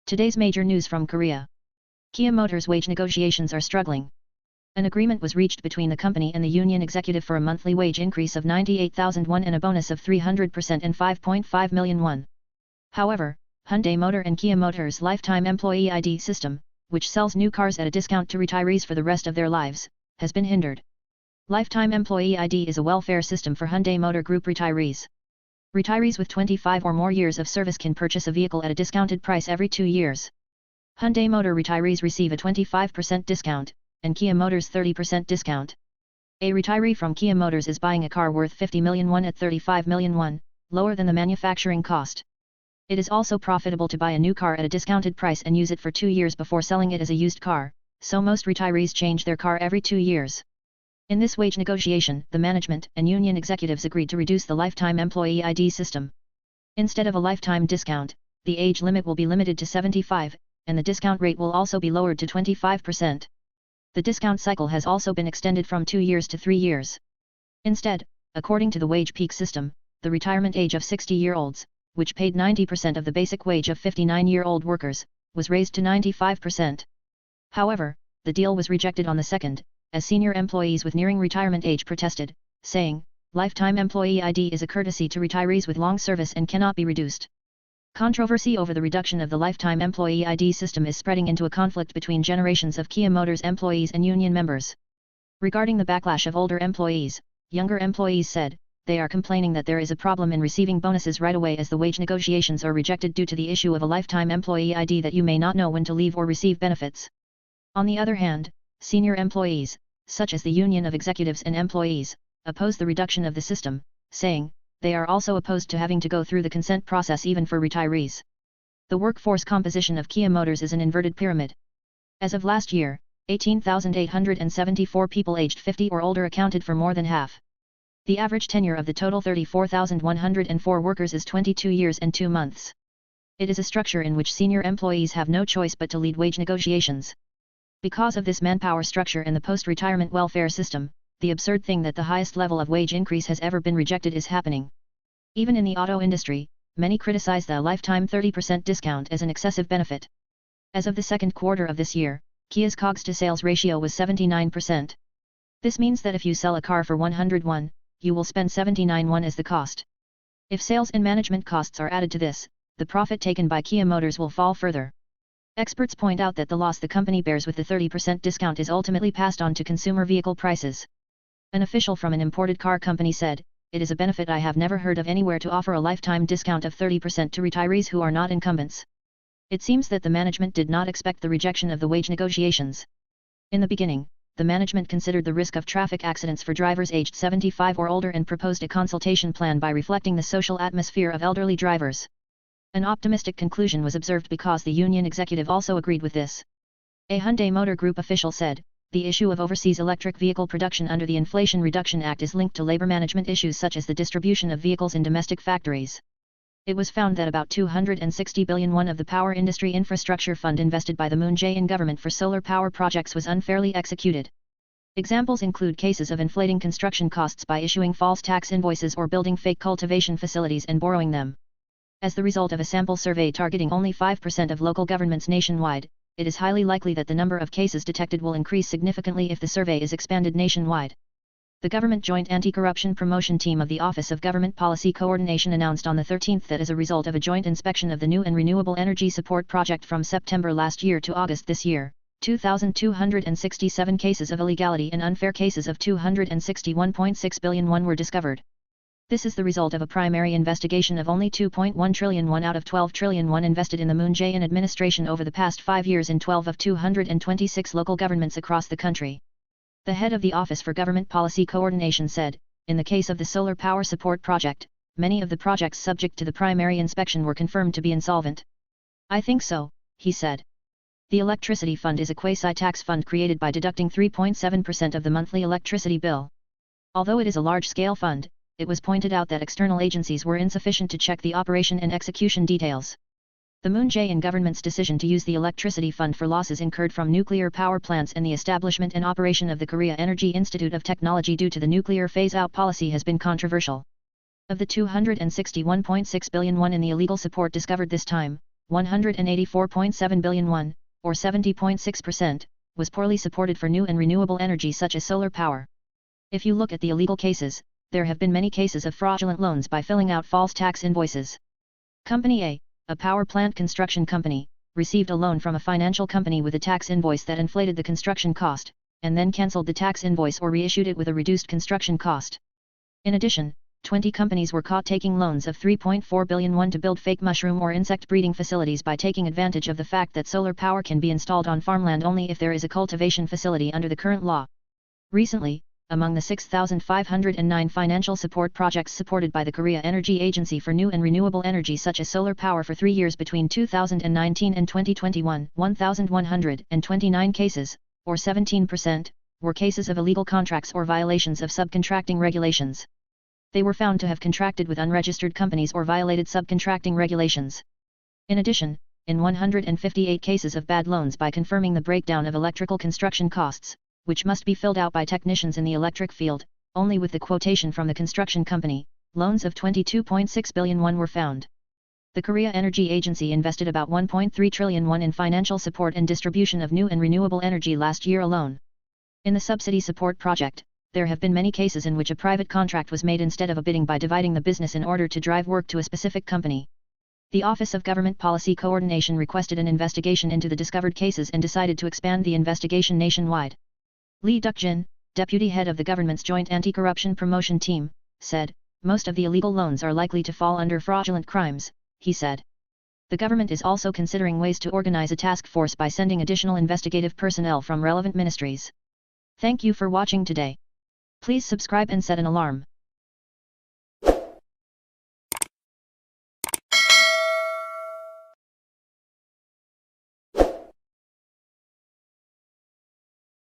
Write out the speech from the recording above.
Today's major news from Korea. Kia Motors wage negotiations are struggling. An agreement was reached between the company and the union executive for a monthly wage increase of 98,000 won and a bonus of 300% and 5.5 million won. However, Hyundai Motor and Kia Motors' lifetime employee ID system, which sells new cars at a discount to retirees for the rest of their lives, has been hindered. Lifetime employee ID is a welfare system for Hyundai Motor Group retirees. Retirees with 25 or more years of service can purchase a vehicle at a discounted price every 2 years. Hyundai Motor retirees receive a 25% discount, and Kia Motors 30% discount. A retiree from Kia Motors is buying a car worth 50 million won at 35 million won, lower than the manufacturing cost. It is also profitable to buy a new car at a discounted price and use it for 2 years before selling it as a used car, so most retirees change their car every 2 years. In this wage negotiation, the management and union executives agreed to reduce the lifetime employee ID system. Instead of a lifetime discount, the age limit will be limited to 75, and the discount rate will also be lowered to 25%. The discount cycle has also been extended from 2 years to 3 years. Instead, according to the wage peak system, the retirement age of 60-year-olds, which paid 90% of the basic wage of 59-year-old workers, was raised to 95%. However, the deal was rejected on the 2nd, as senior employees with nearing retirement age protested, saying, "Lifetime employee ID is a courtesy to retirees with long service and cannot be reduced." Controversy over the reduction of the lifetime employee ID system is spreading into a conflict between generations of Kia Motors employees and union members. Regarding the backlash of older employees, younger employees said, they are complaining that there is a problem in receiving bonuses right away as the wage negotiations are rejected due to the issue of a lifetime employee ID that you may not know when to leave or receive benefits. On the other hand, senior employees, such as the Union of Executives and Employees, oppose the reduction of the system, saying, they are also opposed to having to go through the consent process even for retirees. The workforce composition of Kia Motors is an inverted pyramid. As of last year, 18,874 people aged 50 or older accounted for more than half. The average tenure of the total 34,104 workers is 22 years and 2 months. It is a structure in which senior employees have no choice but to lead wage negotiations. Because of this manpower structure and the post-retirement welfare system, the absurd thing that the highest level of wage increase has ever been rejected is happening. Even in the auto industry, many criticize the lifetime 30% discount as an excessive benefit. As of the second quarter of this year, Kia's COGS to sales ratio was 79%. This means that if you sell a car for 100 won, you will spend 79 won as the cost. If sales and management costs are added to this, the profit taken by Kia Motors will fall further. Experts point out that the loss the company bears with the 30% discount is ultimately passed on to consumer vehicle prices. An official from an imported car company said, "It is a benefit I have never heard of anywhere to offer a lifetime discount of 30% to retirees who are not incumbents." It seems that the management did not expect the rejection of the wage negotiations. In the beginning, the management considered the risk of traffic accidents for drivers aged 75 or older and proposed a consultation plan by reflecting the social atmosphere of elderly drivers. An optimistic conclusion was observed because the union executive also agreed with this. A Hyundai Motor Group official said, "The issue of overseas electric vehicle production under the Inflation Reduction Act is linked to labor management issues such as the distribution of vehicles in domestic factories." It was found that about 260 billion won of the Power Industry Infrastructure Fund invested by the Moon Jae-in government for solar power projects was unfairly executed. Examples include cases of inflating construction costs by issuing false tax invoices or building fake cultivation facilities and borrowing them. As the result of a sample survey targeting only 5% of local governments nationwide, it is highly likely that the number of cases detected will increase significantly if the survey is expanded nationwide. The Government Joint Anti-Corruption Promotion Team of the Office of Government Policy Coordination announced on the 13th that as a result of a joint inspection of the new and renewable energy support project from September last year to August this year, 2,267 cases of illegality and unfair cases of 261.6 billion won were discovered. This is the result of a primary investigation of only 2.1 trillion won out of 12 trillion won invested in the Moon Jae-in administration over the past 5 years in 12 of 226 local governments across the country. The head of the Office for Government Policy Coordination said, "In the case of the solar power support project, many of the projects subject to the primary inspection were confirmed to be insolvent." "I think so," he said. The electricity fund is a quasi-tax fund created by deducting 3.7% of the monthly electricity bill. Although it is a large-scale fund, it was pointed out that external agencies were insufficient to check the operation and execution details. The Moon Jae-in government's decision to use the electricity fund for losses incurred from nuclear power plants and the establishment and operation of the Korea Energy Institute of Technology due to the nuclear phase-out policy has been controversial. Of the 261.6 billion won in the illegal support discovered this time, 184.7 billion won, or 70.6%, was poorly supported for new and renewable energy such as solar power. If you look at the illegal cases, there have been many cases of fraudulent loans by filling out false tax invoices. Company a power plant construction company, received a loan from a financial company with a tax invoice that inflated the construction cost, and then cancelled the tax invoice or reissued it with a reduced construction cost. In addition, 20 companies were caught taking loans of 3.4 billion won to build fake mushroom or insect breeding facilities by taking advantage of the fact that solar power can be installed on farmland only if there is a cultivation facility under the current law. Recently, among the 6,509 financial support projects supported by the Korea Energy Agency for new and renewable energy such as solar power for 3 years between 2019 and 2021, 1,129 cases, or 17%, were cases of illegal contracts or violations of subcontracting regulations. They were found to have contracted with unregistered companies or violated subcontracting regulations. In addition, in 158 cases of bad loans by confirming the breakdown of electrical construction costs, which must be filled out by technicians in the electric field, only with the quotation from the construction company, loans of 22.6 billion won were found. The Korea Energy Agency invested about 1.3 trillion won in financial support and distribution of new and renewable energy last year alone. In the subsidy support project, there have been many cases in which a private contract was made instead of a bidding by dividing the business in order to drive work to a specific company. The Office of Government Policy Coordination requested an investigation into the discovered cases and decided to expand the investigation nationwide. Lee Duk-jin, deputy head of the government's Joint Anti-Corruption Promotion Team, said, "Most of the illegal loans are likely to fall under fraudulent crimes," he said. The government is also considering ways to organize a task force by sending additional investigative personnel from relevant ministries. Thank you for watching today. Please subscribe and set an alarm.